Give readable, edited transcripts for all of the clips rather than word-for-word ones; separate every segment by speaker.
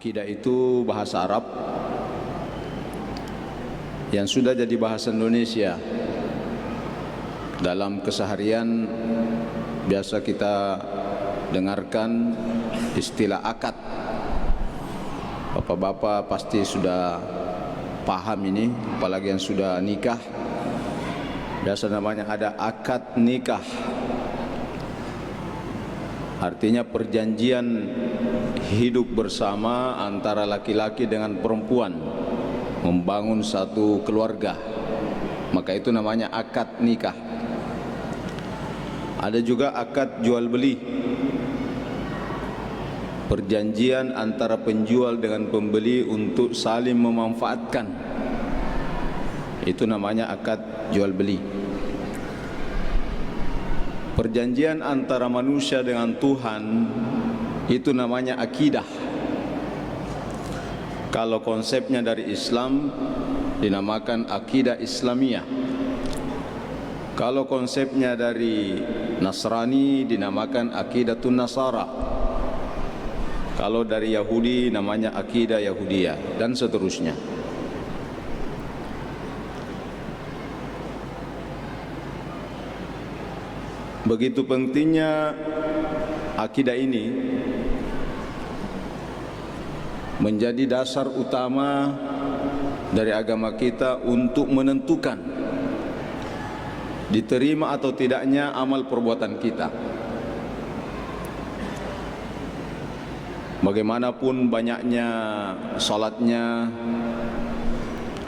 Speaker 1: Akidah itu bahasa Arab yang sudah jadi bahasa Indonesia. Dalam keseharian biasa kita dengarkan istilah akad. Bapak-bapak pasti sudah paham ini, apalagi yang sudah nikah. Biasa namanya ada akad nikah. Artinya perjanjian hidup bersama antara laki-laki dengan perempuan, membangun satu keluarga. Maka itu namanya akad nikah. Ada juga akad jual beli, perjanjian antara penjual dengan pembeli untuk saling memanfaatkan. Itu namanya akad jual beli. Perjanjian antara manusia dengan Tuhan itu namanya akidah. Kalau konsepnya dari Islam dinamakan akidah Islamiyah. Kalau konsepnya dari Nasrani dinamakan akidatun Nasara. Kalau dari Yahudi namanya akidah Yahudiyah, dan seterusnya. Begitu pentingnya akidah ini menjadi dasar utama dari agama kita untuk menentukan diterima atau tidaknya amal perbuatan kita. Bagaimanapun banyaknya salatnya,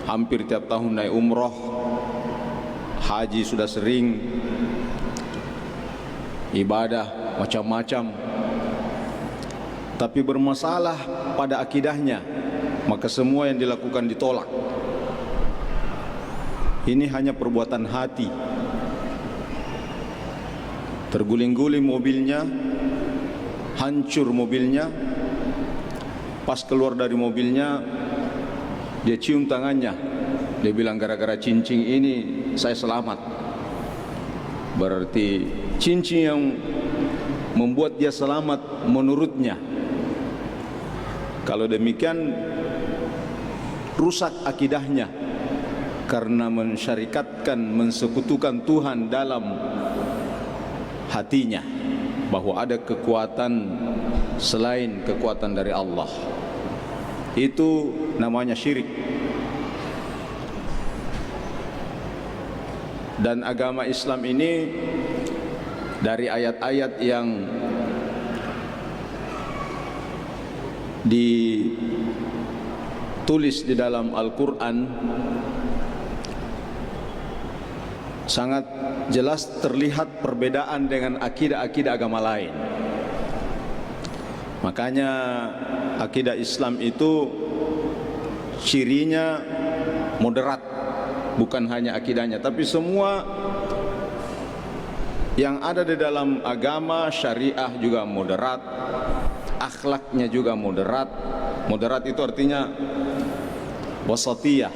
Speaker 1: hampir tiap tahun naik umroh, haji sudah sering, ibadah macam-macam, tapi bermasalah pada akidahnya, maka semua yang dilakukan ditolak. Ini hanya perbuatan hati. Terguling-guling mobilnya, hancur mobilnya, pas keluar dari mobilnya dia cium tangannya, dia bilang gara-gara cincin ini saya selamat. Berarti cincin yang membuat dia selamat menurutnya. Kalau demikian rusak akidahnya karena mensyarikatkan, mensekutukan Tuhan dalam hatinya, bahwa ada kekuatan selain kekuatan dari Allah. Itu namanya syirik. Dan agama Islam ini dari ayat-ayat yang ditulis di dalam Al-Quran sangat jelas terlihat perbedaan dengan akidah-akidah agama lain. Makanya akidah Islam itu cirinya moderat, bukan hanya akidahnya, tapi semua yang ada di dalam agama syariah juga moderat, akhlaknya juga moderat. Moderat itu artinya wasatiyah,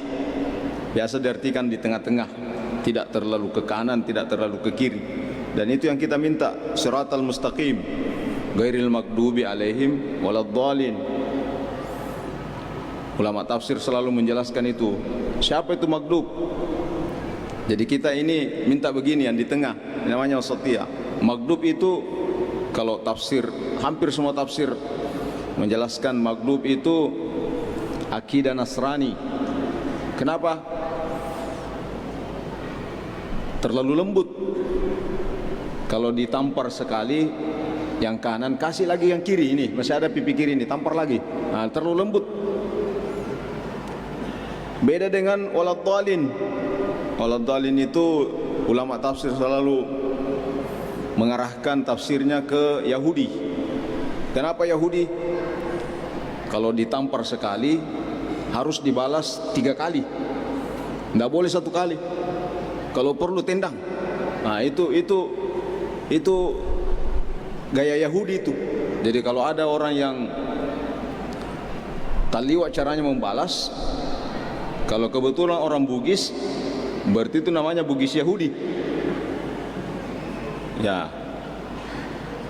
Speaker 1: biasa diartikan di tengah-tengah, tidak terlalu ke kanan, tidak terlalu ke kiri. Dan itu yang kita minta, siratal mustaqim, ghairil maghdubi alaihim waladhdallin. Ulama tafsir selalu menjelaskan itu. Siapa itu maghdub? Jadi kita ini minta begini, yang di tengah, namanya wasatiyah. Maghdub itu kalau tafsir, hampir semua tafsir menjelaskan maghdub itu akidah Nasrani. Kenapa? Terlalu lembut. Kalau ditampar sekali, yang kanan kasih lagi yang kiri, ini masih ada pipi kiri ini, tampar lagi. Nah, terlalu lembut. Beda dengan waladhdallin. Waladhdallin itu ulama tafsir selalu mengarahkan tafsirnya ke Yahudi. Kenapa Yahudi? Kalau ditampar sekali harus dibalas 3 kali, tidak boleh 1 kali. Kalau perlu tendang. Nah, itu gaya Yahudi itu. Jadi kalau ada orang yang taliwat caranya membalas, kalau kebetulan orang Bugis, berarti itu namanya Bugis Yahudi. Ya,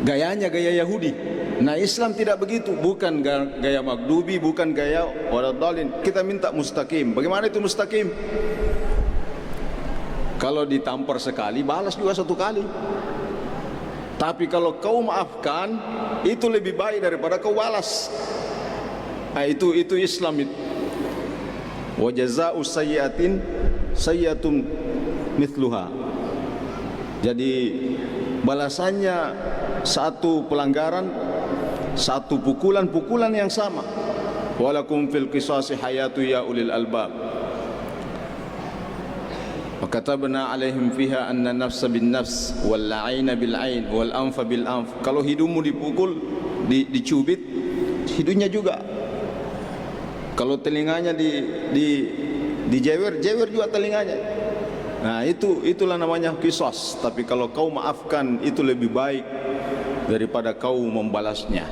Speaker 1: gayanya gaya Yahudi. Nah, Islam tidak begitu, bukan gaya Maghdubi, bukan gaya waladhdallin. Kita minta mustaqim. Bagaimana itu mustaqim? Kalau ditampar sekali, balas juga satu kali. Tapi kalau kau maafkan, itu lebih baik daripada kau balas. Nah, itu Islam itu. Wa jazaa'u sayyi'atin sayyi'atun mithluha. Jadi balasannya satu pelanggaran, satu pukulan yang sama. Walakum fil qisasi hayatu ya ulil albab. Wa katabna alaihim fiha anna nafsa bin nafs wal 'aina bil 'ain wal anfa bil anf. Kalau hidungmu dipukul, dicubit, hidungnya juga. Kalau telinganya dijewer juga telinganya. Nah, itulah namanya qisas. Tapi kalau kau maafkan, itu lebih baik daripada kau membalasnya.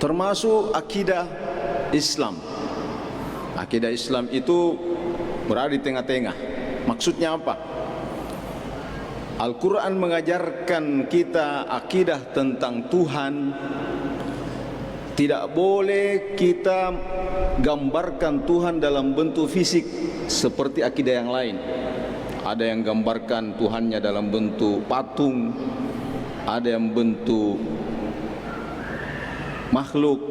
Speaker 1: Termasuk akidah Islam. Akidah Islam itu berada di tengah-tengah. Maksudnya apa? Al-Quran mengajarkan kita akidah tentang Tuhan. Tidak boleh kita gambarkan Tuhan dalam bentuk fisik seperti akidah yang lain. Ada yang gambarkan Tuhannya dalam bentuk patung, ada yang bentuk makhluk,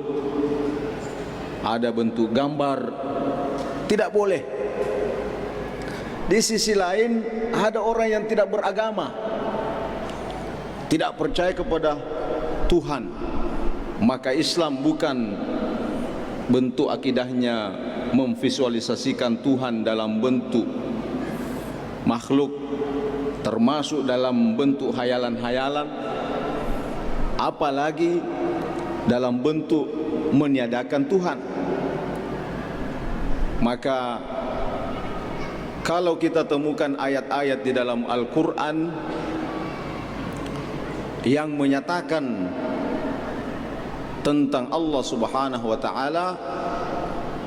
Speaker 1: ada bentuk gambar. Tidak boleh. Di sisi lain, ada orang yang tidak beragama, tidak percaya kepada Tuhan. Maka Islam bukan bentuk akidahnya memvisualisasikan Tuhan dalam bentuk makhluk, termasuk dalam bentuk hayalan-hayalan, apalagi dalam bentuk meniadakan Tuhan. Maka kalau kita temukan ayat-ayat di dalam Al-Quran yang menyatakan tentang Allah Subhanahu wa taala,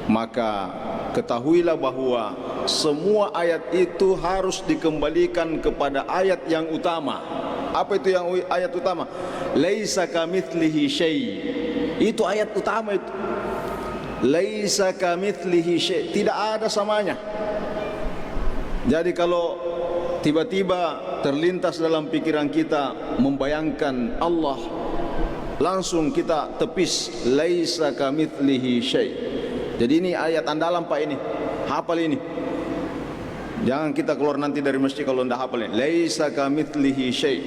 Speaker 1: maka ketahuilah bahwa semua ayat itu harus dikembalikan kepada ayat yang utama. Apa itu yang ayat utama? Laisa kamitslihi syai'. Itu ayat utama itu. Laisa kamitslihi syai', tidak ada samanya. Jadi kalau tiba-tiba terlintas dalam pikiran kita membayangkan Allah, langsung kita tepis, laisa kamitslihi syai'. Jadi ini ayat andalan Pak, ini hafal ini. Jangan kita keluar nanti dari masjid kalau tidak hafal ini. Laisa kamitslihi syai'.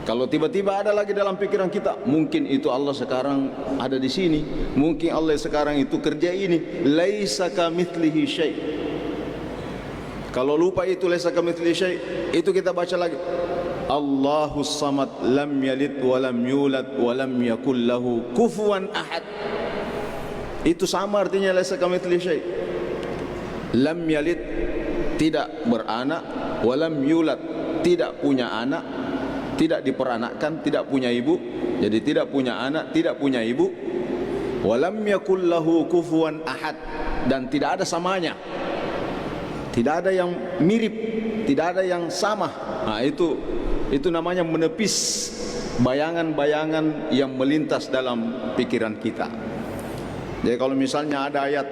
Speaker 1: Kalau tiba-tiba ada lagi dalam pikiran kita, mungkin itu Allah sekarang ada di sini, mungkin Allah sekarang itu kerja ini. Laisa kamitslihi syai'. Kalau lupa itu laisa kamitslihi syai', itu kita baca lagi. Allahus samad lam yalid wa lam yulad wa lam yakul lahu kufuwan ahad. Itu sama artinya laisa kamitslihi syai'. Lam yalid, tidak beranak, wa lam yulad, tidak punya anak, tidak diperanakkan, tidak punya ibu. Jadi tidak punya anak, tidak punya ibu. Wa lam yakul lahu kufuwan ahad, dan tidak ada samanya. Tidak ada yang mirip, tidak ada yang sama. Nah, itu namanya menepis bayangan-bayangan yang melintas dalam pikiran kita. Jadi kalau misalnya ada ayat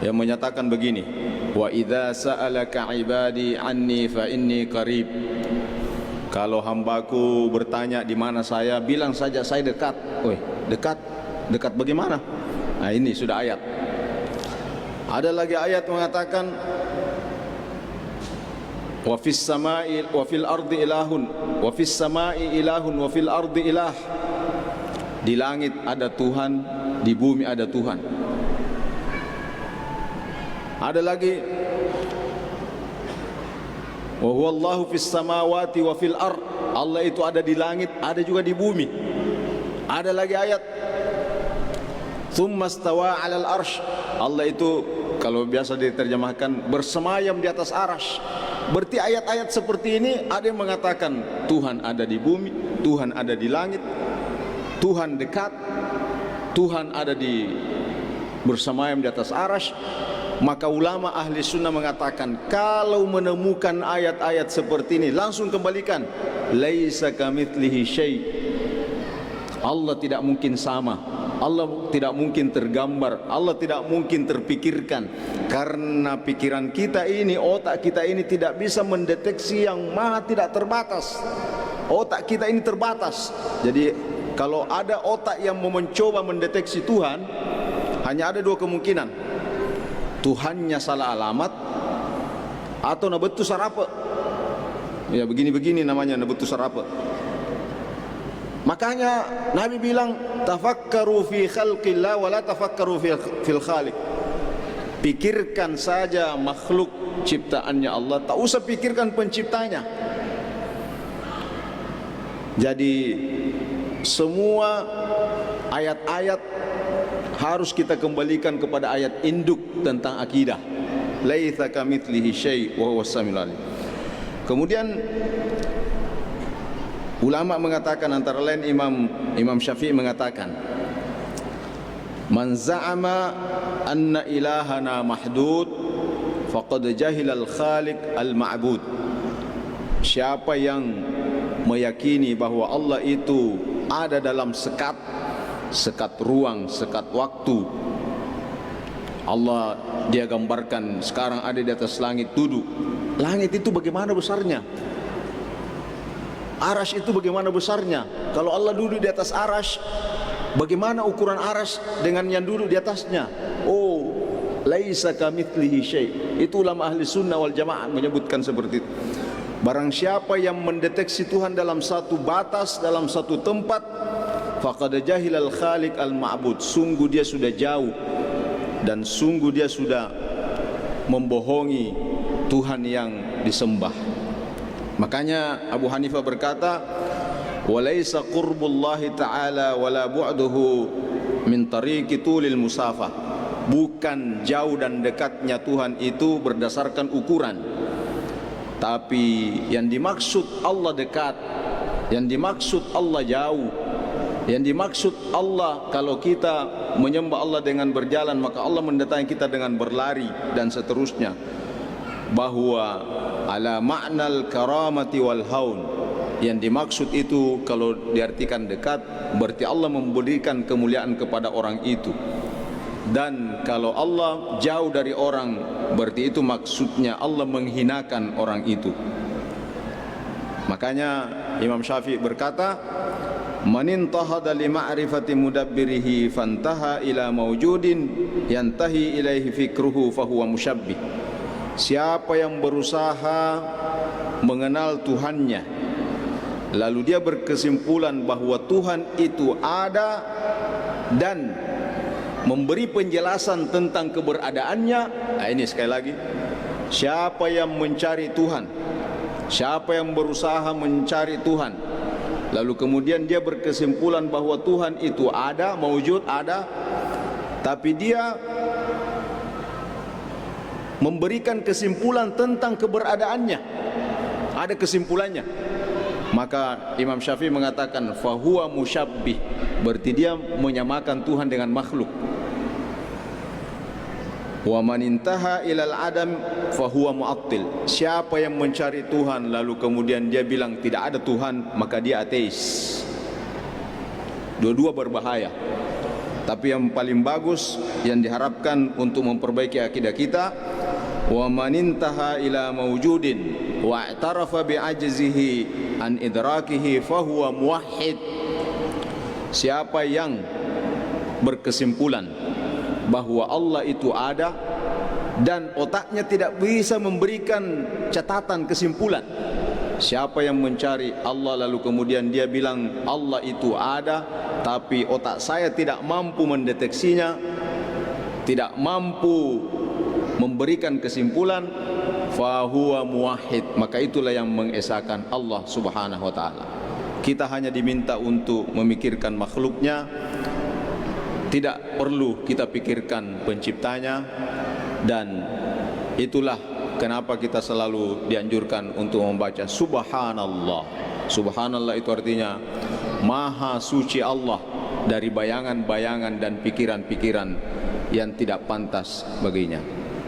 Speaker 1: yang menyatakan begini, wa idza sa'alaka ibadi anni fa inni qarib. Kalau hambaku bertanya di mana saya, bilang saja saya dekat. Woi, dekat? Dekat bagaimana? Nah, ini sudah ayat. Ada lagi ayat mengatakan wa fis samai wa fil ardi ilahun wa fis samai ilahun wa fil ardi ilah. Di langit ada Tuhan, di bumi ada Tuhan. Ada lagi wa huwallahu fis samawati wa fil ard. Allah itu ada di langit, ada juga di bumi. Ada lagi ayat tsumma stawa 'alal arsy. Allah itu kalau biasa diterjemahkan bersemayam di atas arsy. Berarti ayat-ayat seperti ini ada yang mengatakan Tuhan ada di bumi, Tuhan ada di langit, Tuhan dekat, Tuhan ada di bersemayam di atas arsy. Maka ulama ahli sunnah mengatakan, kalau menemukan ayat-ayat seperti ini, langsung kembalikan. Laisa kamitslihi syai'. Allah tidak mungkin sama, Allah tidak mungkin tergambar, Allah tidak mungkin terpikirkan. Karena pikiran kita ini, otak kita ini tidak bisa mendeteksi yang maha tidak terbatas. Otak kita ini terbatas. Jadi kalau ada otak yang mencoba mendeteksi Tuhan, hanya ada dua kemungkinan. Tuhannya salah alamat, atau nabetu sarapa. Ya begini-begini namanya nabetu sarapa. Makanya Nabi bilang, tafakkaru fi khalqillah wa la tafakkaru fil khaliq. Pikirkan saja makhluk ciptaannya Allah, tak usah pikirkan penciptanya. Jadi semua ayat-ayat harus kita kembalikan kepada ayat induk tentang akidah. Laisa kamitslihi syai' wa huwas samiul alim. Kemudian ulama mengatakan, antara lain Imam Syafi'i mengatakan, man za'ama anna ilahana mahdud faqad jahilal khaliq al ma'bud. Siapa yang meyakini bahwa Allah itu ada dalam sekat ruang, sekat waktu. Allah dia gambarkan sekarang ada di atas langit duduk. Langit itu bagaimana besarnya? Arash itu bagaimana besarnya? Kalau Allah duduk di atas arash, bagaimana ukuran arash dengan yang duduk di atasnya? Oh, laisa kamitslihi syai'. Itu ulama ahli sunnah wal jamaah menyebutkan seperti itu. Barang siapa yang mendeteksi Tuhan dalam satu batas, dalam satu tempat, faqad jahilal khaliq al ma'bud. Sungguh dia sudah jauh dan sungguh dia sudah membohongi Tuhan yang disembah. Makanya Abu Hanifah berkata, walaysa qurbullahi ta'ala wala bu'duhu min tariqi tulil musafah. Bukan jauh dan dekatnya Tuhan itu berdasarkan ukuran, tapi yang dimaksud Allah dekat, yang dimaksud Allah jauh, yang dimaksud Allah kalau kita menyembah Allah dengan berjalan, maka Allah mendatangi kita dengan berlari dan seterusnya. Bahwa ala ma'nal karamati wal haun, yang dimaksud itu kalau diartikan dekat, berarti Allah memberikan kemuliaan kepada orang itu. Dan kalau Allah jauh dari orang, berarti itu maksudnya Allah menghinakan orang itu. Makanya Imam Syafi'i berkata, man intahada li ma'rifati mudabbirihi fantaha ila mawjudin yantahi ilaihi fikruhu fahuwa musyabbih. Siapa yang berusaha mengenal Tuhannya, lalu dia berkesimpulan bahwa Tuhan itu ada dan memberi penjelasan tentang keberadaannya. Nah, ini sekali lagi, siapa yang mencari Tuhan, siapa yang berusaha mencari Tuhan, lalu kemudian dia berkesimpulan bahwa Tuhan itu ada, maujud, ada, tapi dia memberikan kesimpulan tentang keberadaannya, ada kesimpulannya, maka Imam Syafi'i mengatakan fahuwa musyabbih, berarti dia menyamakan Tuhan dengan makhluk. Wa man intaha ilal adam fahuwa mu'attil. Siapa yang mencari Tuhan lalu kemudian dia bilang tidak ada Tuhan, maka dia ateis. Dua-dua berbahaya. Tapi yang paling bagus yang diharapkan untuk memperbaiki akidah kita, wa man intaha ila mawjudin wa i'tarafa bi'ajzihi an idrakihi fahuwa muwahhid. Siapa yang berkesimpulan bahwa Allah itu ada dan otaknya tidak bisa memberikan catatan kesimpulan, siapa yang mencari Allah lalu kemudian dia bilang Allah itu ada, tapi otak saya tidak mampu mendeteksinya, tidak mampu memberikan kesimpulan, fahuwa muwahhid, maka itulah yang mengesahkan Allah subhanahu wa ta'ala. Kita hanya diminta untuk memikirkan makhluknya, tidak perlu kita pikirkan penciptanya. Dan itulah kenapa kita selalu dianjurkan untuk membaca subhanallah. Subhanallah itu artinya maha suci Allah dari bayangan-bayangan dan pikiran-pikiran yang tidak pantas baginya.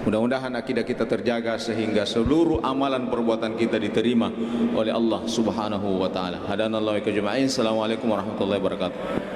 Speaker 1: Mudah-mudahan akidah kita terjaga sehingga seluruh amalan perbuatan kita diterima oleh Allah Subhanahu wa taala. Hadanallahu wa iyyakum ajma'in. Assalamualaikum warahmatullahi wabarakatuh.